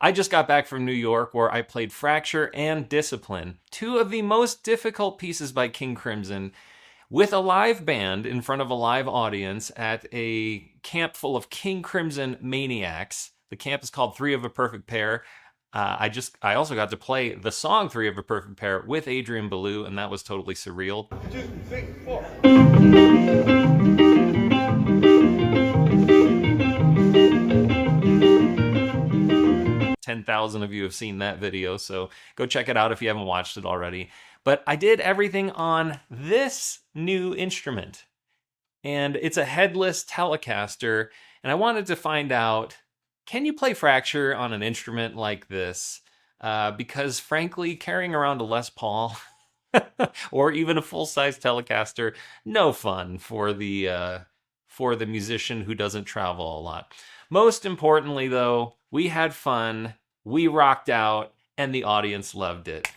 I just got back from New York where I played Fracture and Discipline, two of the most difficult pieces by King Crimson, with a live band in front of a live audience at a camp full of King Crimson maniacs. The camp is called Three of a Perfect Pair. I also got to play the song Three of a Perfect Pair with Adrian Belew, and that was totally surreal. 2, 3, 4. 10,000 of you have seen that video, so go check it out if you haven't watched it already. But I did everything on this new instrument, and it's a headless Telecaster, and I wanted to find out, can you play Fracture on an instrument like this? Because frankly, carrying around a Les Paul or even a full-size Telecaster, no fun for the musician who doesn't travel a lot. Most importantly, though, we had fun, we rocked out, and the audience loved it.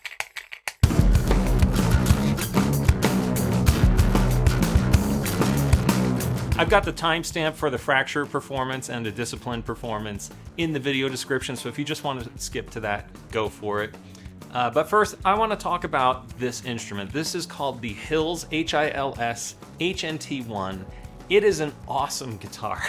I've got the timestamp for the Fracture performance and the Discipline performance in the video description, so if you just want to skip to that, go for it. But first, I want to talk about this instrument. This is called the Hils, H-I-L-S, HNT1. It is an awesome guitar.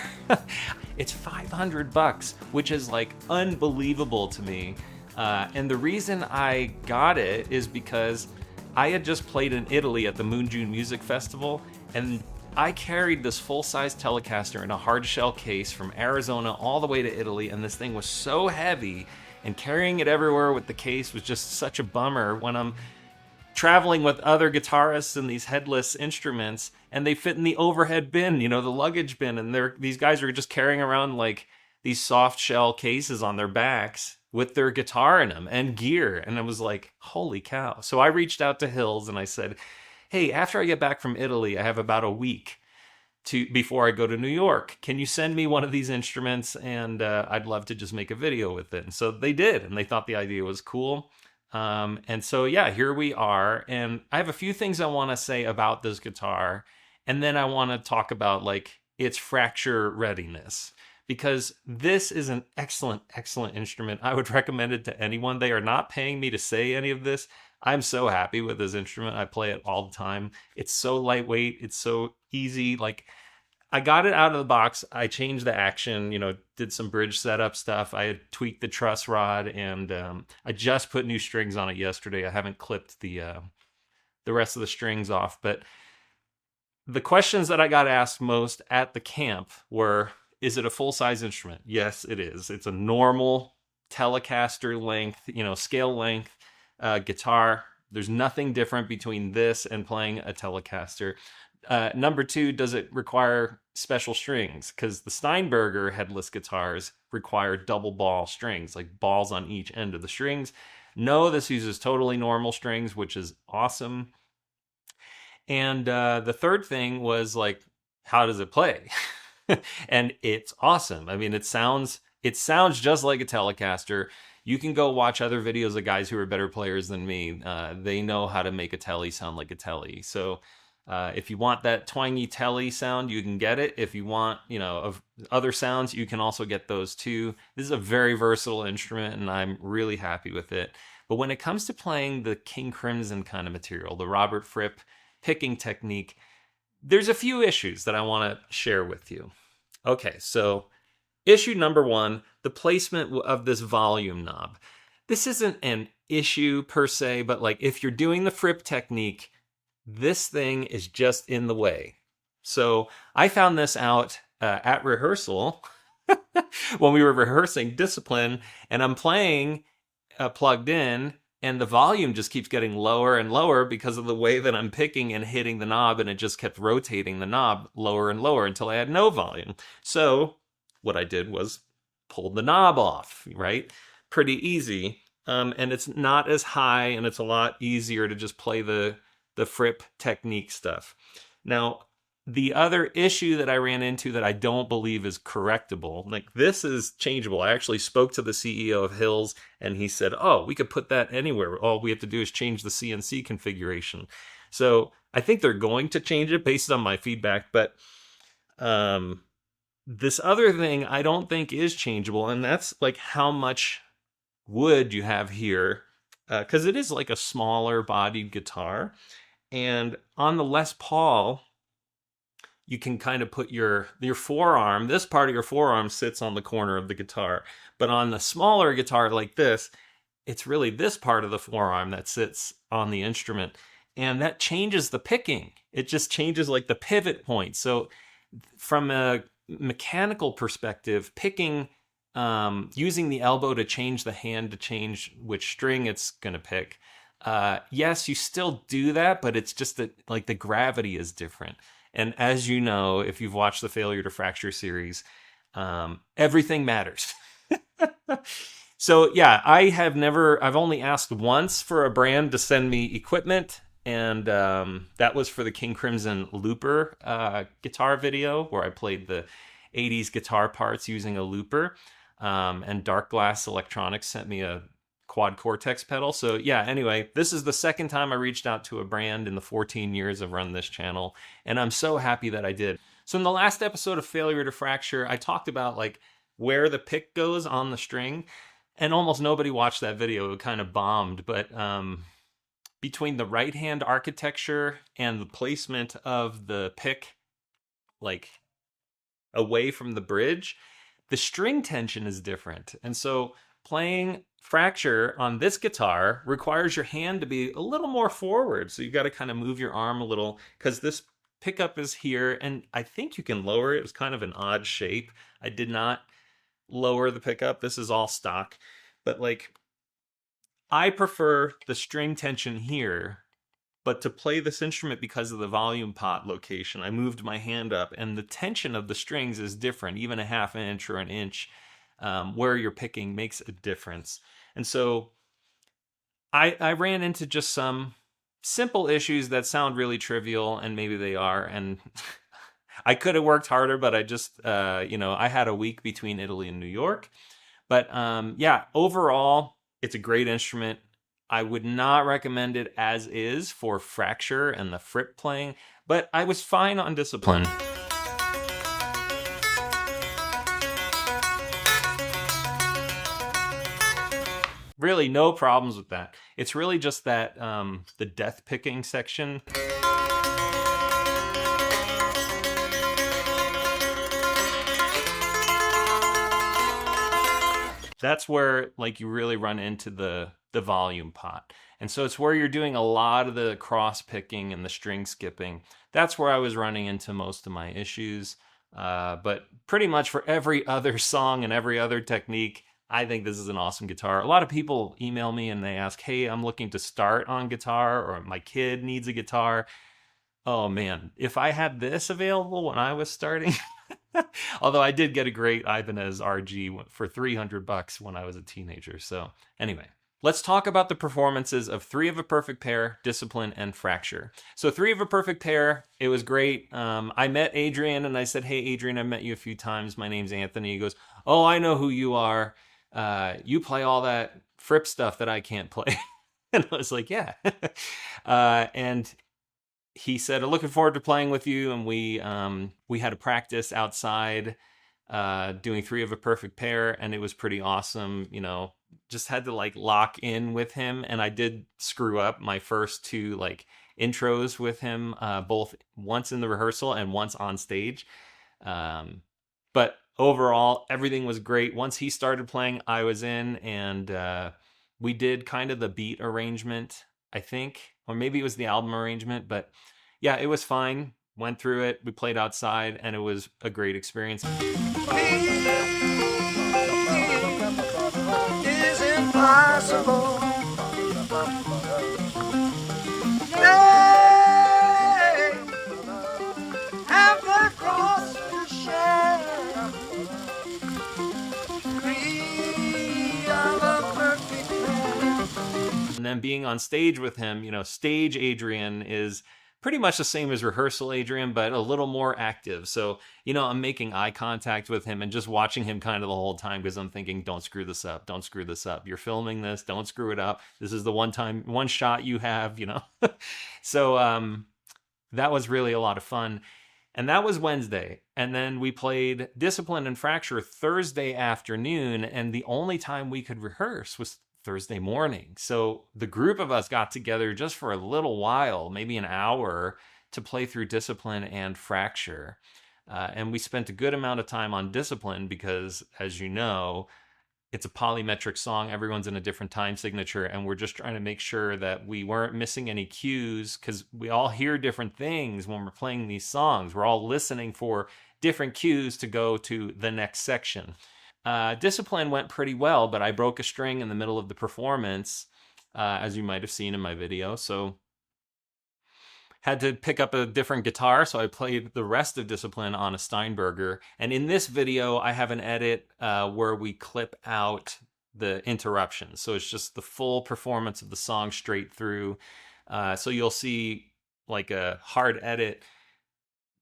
It's $500, which is like unbelievable to me. And the reason I got it is because I had just played in Italy at the Moon June Music Festival, and I carried this full-size Telecaster in a hard shell case from Arizona all the way to Italy, and this thing was so heavy, and carrying it everywhere with the case was just such a bummer when I'm traveling with other guitarists and these headless instruments, and they fit in the overhead bin, you know, the luggage bin, and these guys are just carrying around like these soft shell cases on their backs with their guitar in them and gear, and I was like, holy cow. So I reached out to Hils and I said, hey, after I get back from Italy, I have about a week before I go to New York. Can you send me one of these instruments? And I'd love to just make a video with it. And so they did, and they thought the idea was cool. And so, yeah, here we are. And I have a few things I want to say about this guitar. And then I want to talk about like its Fracture readiness, because this is an excellent, excellent instrument. I would recommend it to anyone. They are not paying me to say any of this. I'm so happy with this instrument. I play it all the time. It's so lightweight. It's so easy. Like, I got it out of the box. I changed the action, you know, did some bridge setup stuff. I had tweaked the truss rod, and I just put new strings on it yesterday. I haven't clipped the rest of the strings off. But the questions that I got asked most at the camp were, is it a full-size instrument? Yes, it is. It's a normal Telecaster length, you know, scale length guitar. There's nothing different between this and playing a Telecaster. Number two, does it require special strings? Because the Steinberger headless guitars require double ball strings, like balls on each end of the strings. No, this uses totally normal strings, which is awesome. And the third thing was like, how does it play? And it's awesome. I mean, it sounds just like a Telecaster. You can go watch other videos of guys who are better players than me. They know how to make a Tele sound like a Tele. So if you want that twangy Tele sound, you can get it. If you want, you know, of other sounds, you can also get those too. This is a very versatile instrument, and I'm really happy with it. But when it comes to playing the King Crimson kind of material, the Robert Fripp picking technique, there's a few issues that I want to share with you. Okay, so issue number one, the placement of this volume knob. This isn't an issue per se, but like if you're doing the Fripp technique, this thing is just in the way. So I found this out at rehearsal when we were rehearsing Discipline, and I'm playing plugged in, and the volume just keeps getting lower and lower because of the way that I'm picking and hitting the knob, and it just kept rotating the knob lower and lower until I had no volume. So what I did was pull the knob off, right? Pretty easy. And it's not as high, and it's a lot easier to just play the Fripp technique stuff. Now, the other issue that I ran into that I don't believe is correctable, like this is changeable. I actually spoke to the CEO of Hils, and he said, oh, we could put that anywhere. All we have to do is change the CNC configuration. So I think they're going to change it based on my feedback, but this other thing I don't think is changeable, and that's like how much wood you have here, because it is like a smaller bodied guitar. And on the Les Paul, you can kind of put your forearm, this part of your forearm sits on the corner of the guitar. But on the smaller guitar like this, it's really this part of the forearm that sits on the instrument. And that changes the picking. It just changes like the pivot point. So from a mechanical perspective, picking, using the elbow to change the hand to change which string it's going to pick. Yes, you still do that, but it's just that like the gravity is different. And as you know, if you've watched the Failure to Fracture series, everything matters. So yeah, I've only asked once for a brand to send me equipment, and that was for the King Crimson Looper guitar video, where I played the 80s guitar parts using a looper. And Dark Glass Electronics sent me a Quad Cortex pedal. So yeah, anyway, this is the second time I reached out to a brand in the 14 years I've run this channel, and I'm so happy that I did. So in the last episode of Failure to Fracture, I talked about like where the pick goes on the string, and almost nobody watched that video. It kind of bombed, but between the right hand architecture and the placement of the pick like away from the bridge, the string tension is different. And so playing Fracture on this guitar requires your hand to be a little more forward. So you've got to kind of move your arm a little, because this pickup is here, and I think you can lower it. It was kind of an odd shape. I did not lower the pickup. This is all stock. But like, I prefer the string tension here, but to play this instrument, because of the volume pot location, I moved my hand up, and the tension of the strings is different. Even a half inch or an inch where you're picking makes a difference. And so I ran into just some simple issues that sound really trivial, and maybe they are. And I could have worked harder, but I just, I had a week between Italy and New York. But yeah, overall, it's a great instrument. I would not recommend it as is for Fracture and the Fripp playing, but I was fine on Discipline. Really, no problems with that. It's really just that the death picking section. That's where like you really run into the volume pot. And so it's where you're doing a lot of the cross picking and the string skipping. That's where I was running into most of my issues. But pretty much for every other song and every other technique, I think this is an awesome guitar. A lot of people email me and they ask, hey, I'm looking to start on guitar, or my kid needs a guitar. Oh man, if I had this available when I was starting, although I did get a great Ibanez RG for $300 when I was a teenager. So anyway, let's talk about the performances of Three of a Perfect Pair, Discipline, and Fracture. So Three of a Perfect Pair, it was great. I met Adrian and I said, hey, Adrian, I've met you a few times. My name's Anthony. He goes, oh, I know who you are. You play all that Fripp stuff that I can't play. And I was like, yeah. And he said, I'm looking forward to playing with you. And we had a practice outside doing Three of a Perfect Pair, and it was pretty awesome. Just had to like lock in with him. And I did screw up my first two like intros with him, both once in the rehearsal and once on stage. But overall, everything was great. Once he started playing, I was in, and we did kind of the beat arrangement, I think, or maybe it was the album arrangement, but yeah, it was fine. Went through it. We played outside, and it was a great experience. Is impossible. And then being on stage with him, stage Adrian is pretty much the same as rehearsal Adrian, but a little more active. So, I'm making eye contact with him and just watching him kind of the whole time, because I'm thinking, don't screw this up. Don't screw this up. You're filming this. Don't screw it up. This is the one shot you have, So that was really a lot of fun. And that was Wednesday. And then we played Discipline and Fracture Thursday afternoon. And the only time we could rehearse was Thursday morning. So the group of us got together just for a little while, maybe an hour, to play through Discipline and Fracture. And we spent a good amount of time on Discipline because, as you know, it's a polymetric song. Everyone's in a different time signature, and we're just trying to make sure that we weren't missing any cues because we all hear different things when we're playing these songs. We're all listening for different cues to go to the next section. Discipline went pretty well, but I broke a string in the middle of the performance, as you might have seen in my video. So had to pick up a different guitar, so I played the rest of Discipline on a Steinberger. And in this video, I have an edit where we clip out the interruptions. So it's just the full performance of the song straight through. So you'll see like a hard edit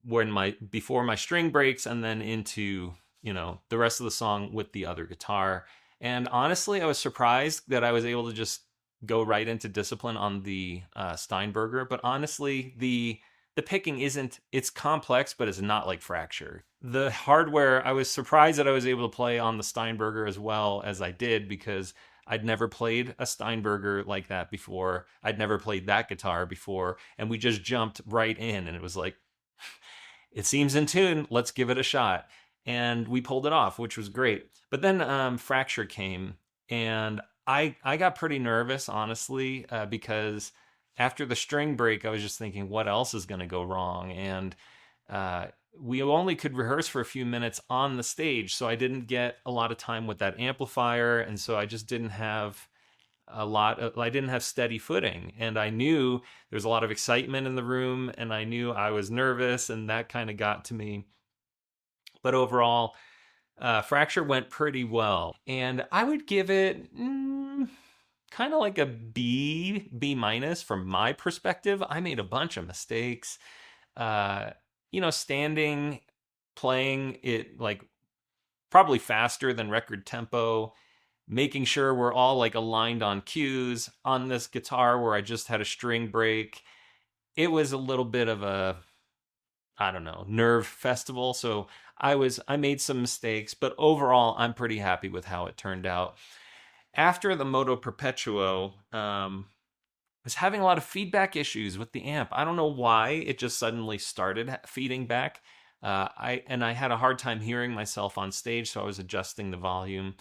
when before my string breaks, and then into, you know, the rest of the song with the other guitar. And honestly, I was surprised that I was able to just go right into Discipline on the Steinberger, but honestly, the picking it's complex, but it's not like Fracture. The hardware, I was surprised that I was able to play on the Steinberger as well as I did, because I'd never played a Steinberger like that before. I'd never played that guitar before, and we just jumped right in, and it was like, it seems in tune, let's give it a shot. And we pulled it off, which was great. But then Fracture came, and I got pretty nervous, honestly, because after the string break, I was just thinking, what else is going to go wrong? And we only could rehearse for a few minutes on the stage, so I didn't get a lot of time with that amplifier, and so I just didn't have I didn't have steady footing. And I knew there was a lot of excitement in the room, and I knew I was nervous, and that kind of got to me. But overall, Fracture went pretty well, and I would give it kind of like a B minus from my perspective. I made a bunch of mistakes. Standing, playing it like probably faster than record tempo, making sure we're all like aligned on cues. On this guitar where I just had a string break, it was a little bit of a, I don't know, nerve festival. So I made some mistakes, but overall, I'm pretty happy with how it turned out. After the Moto Perpetuo, I was having a lot of feedback issues with the amp. I don't know why it just suddenly started feeding back. I had a hard time hearing myself on stage, so I was adjusting the volume.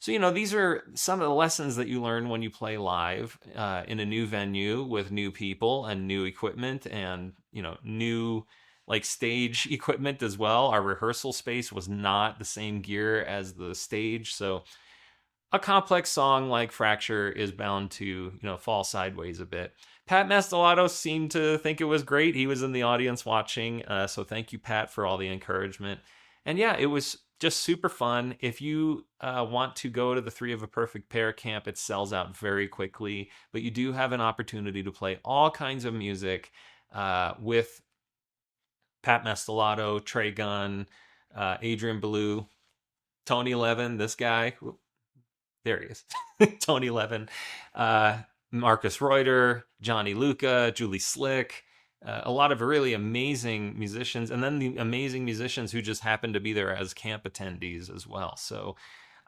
So, these are some of the lessons that you learn when you play live in a new venue with new people and new equipment and, new like stage equipment as well. Our rehearsal space was not the same gear as the stage. So a complex song like Fracture is bound to, fall sideways a bit. Pat Mastelotto seemed to think it was great. He was in the audience watching. So thank you, Pat, for all the encouragement. And yeah, it was just super fun. If you want to go to the Three of a Perfect Pair camp, it sells out very quickly. But you do have an opportunity to play all kinds of music with Pat Mastelotto, Trey Gunn, Adrian Ballou, Tony Levin, this guy. There he is. Tony Levin, Marcus Reuter, Johnny Luca, Julie Slick, a lot of really amazing musicians, and then the amazing musicians who just happen to be there as camp attendees as well. So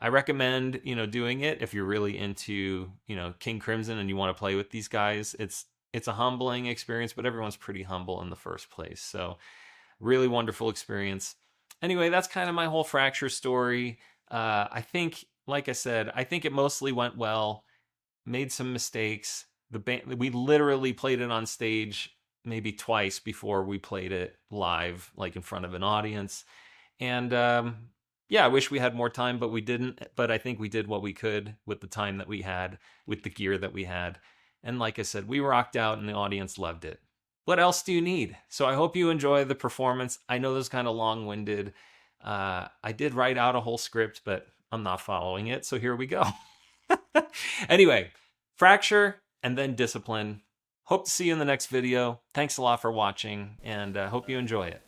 I recommend, doing it if you're really into, King Crimson and you want to play with these guys. It's a humbling experience, but everyone's pretty humble in the first place. So really wonderful experience. Anyway, that's kind of my whole Fracture story. I think, like I said, I think it mostly went well. Made some mistakes. The band, we literally played it on stage maybe twice before we played it live, like in front of an audience. And I wish we had more time, but we didn't. But I think we did what we could with the time that we had, with the gear that we had. And like I said, we rocked out and the audience loved it. What else do you need? So I hope you enjoy the performance. I know this is kind of long-winded. I did write out a whole script, but I'm not following it. So here we go. Anyway, Fracture and then Discipline. Hope to see you in the next video. Thanks a lot for watching, and hope you enjoy it.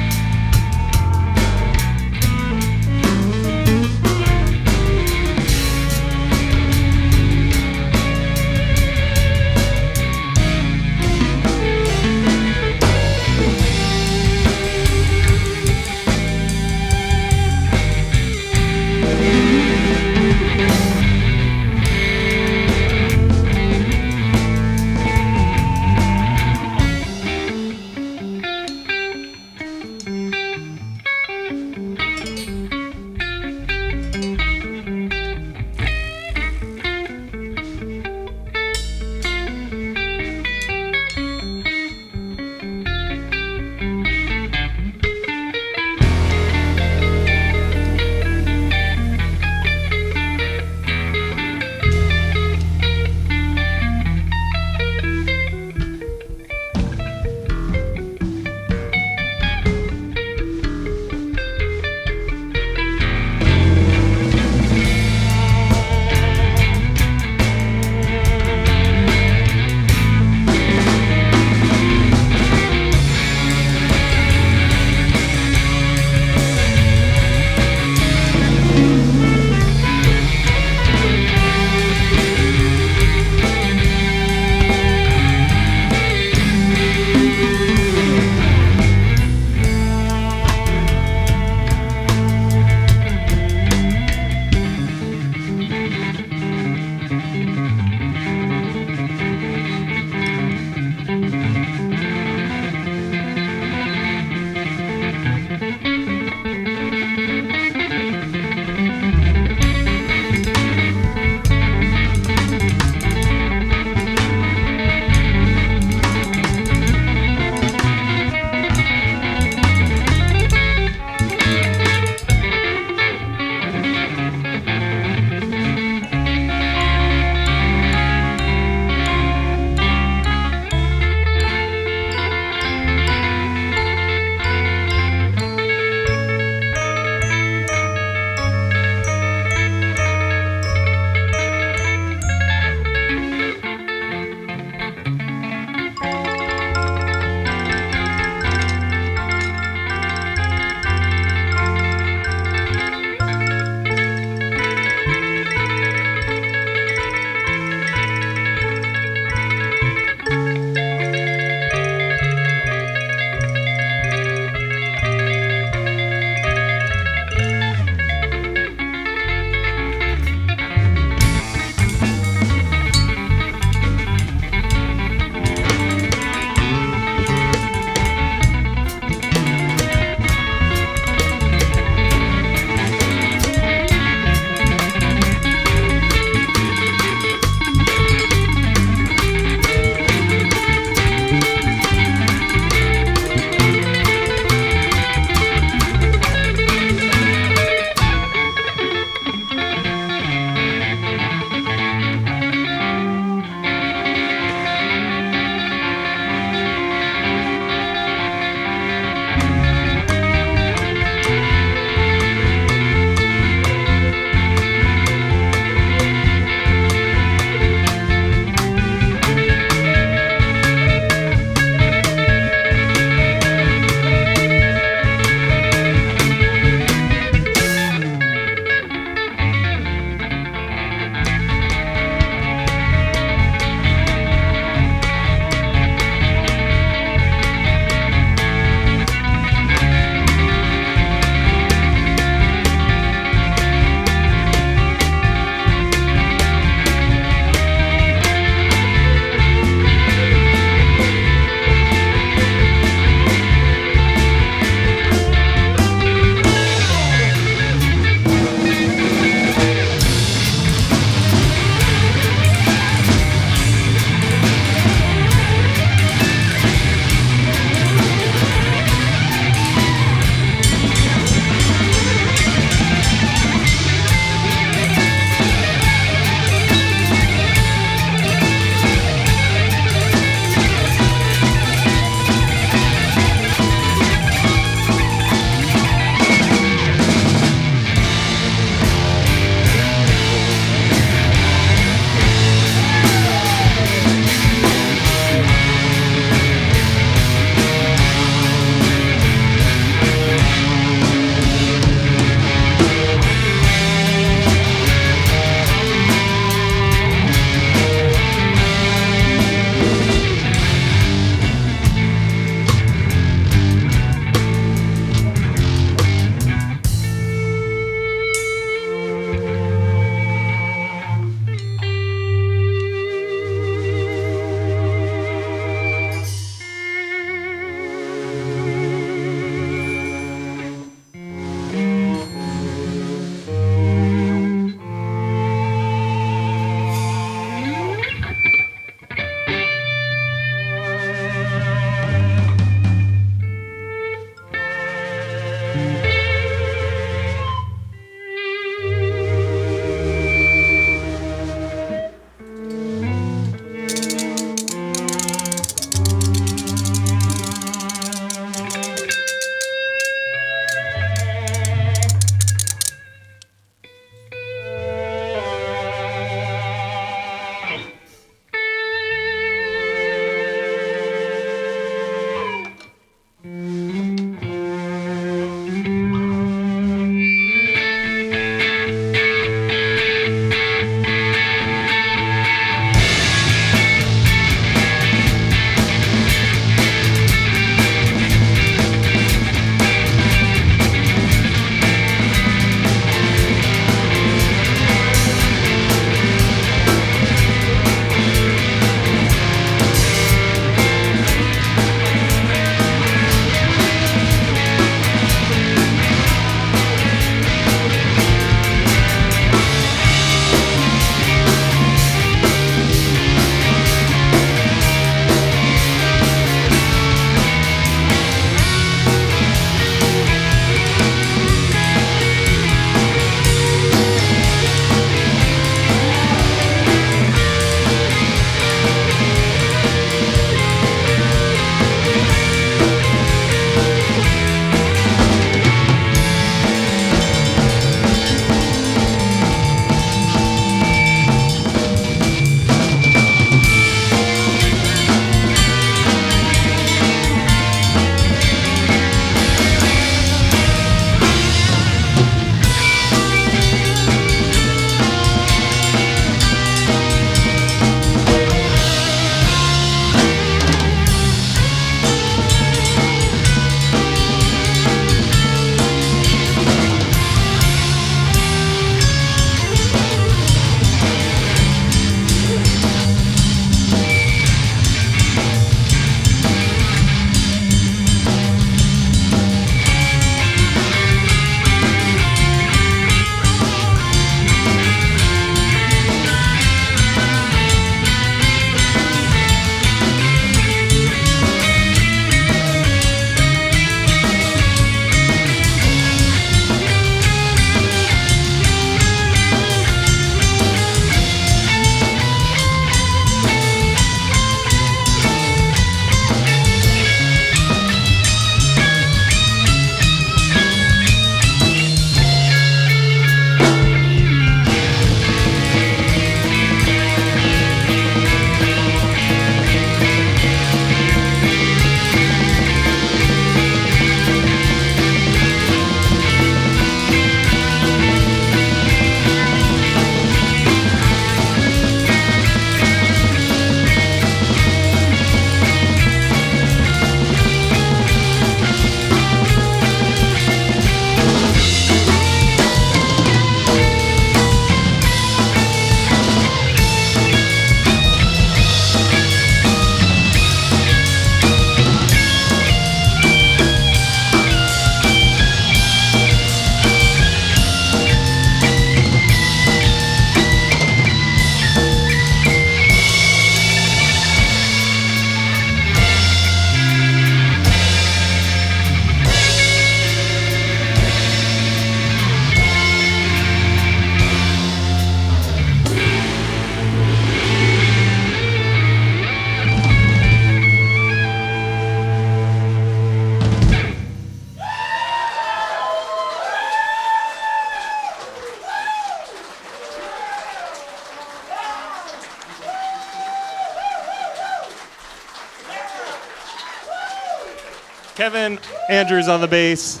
Kevin Andrews on the bass,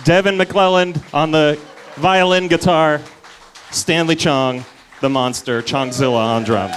Devin McClelland on the violin guitar, Stanley Chong, the monster, Chongzilla on drums.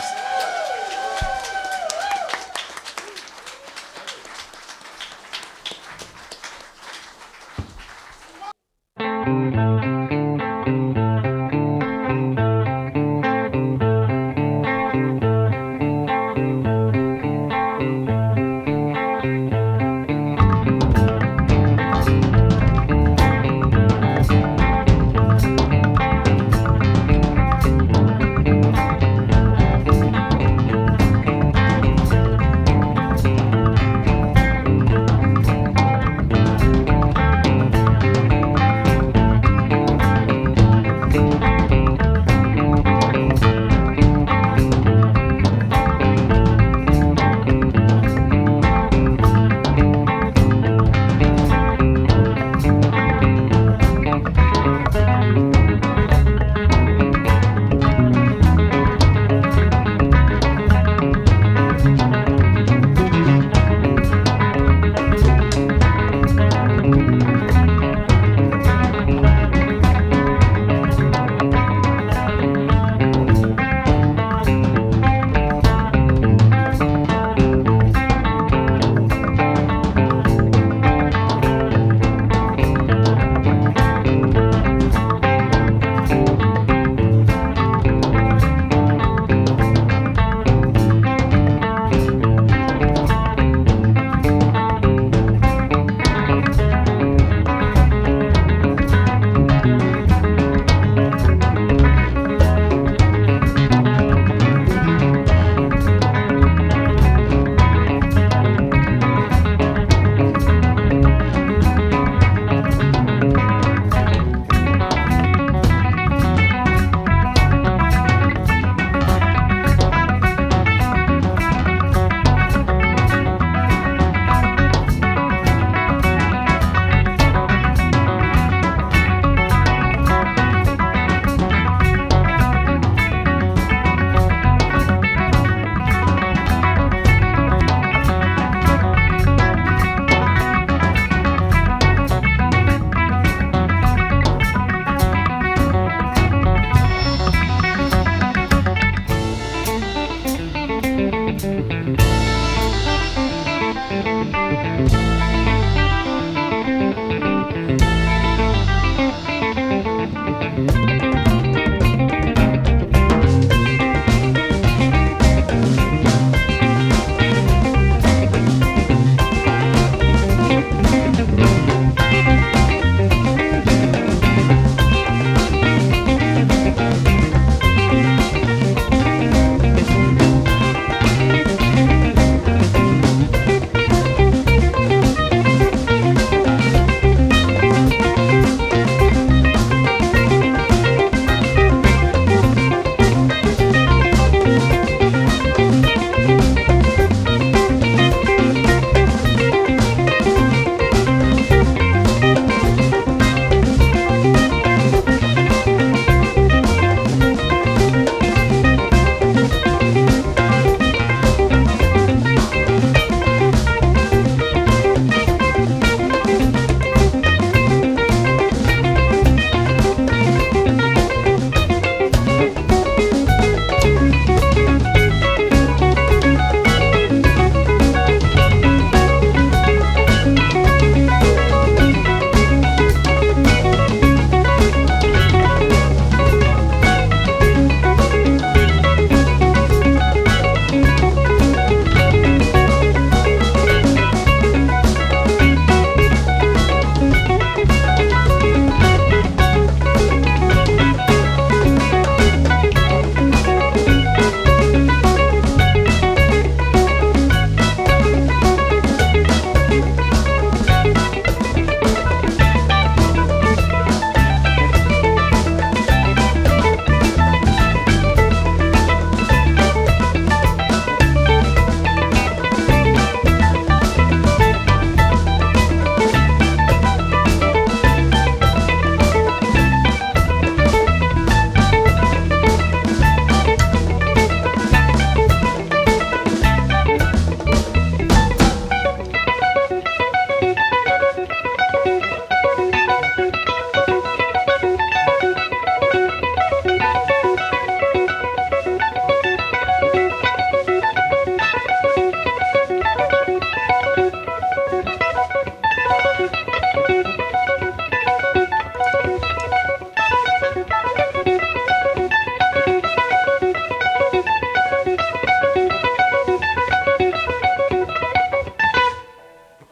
Bye.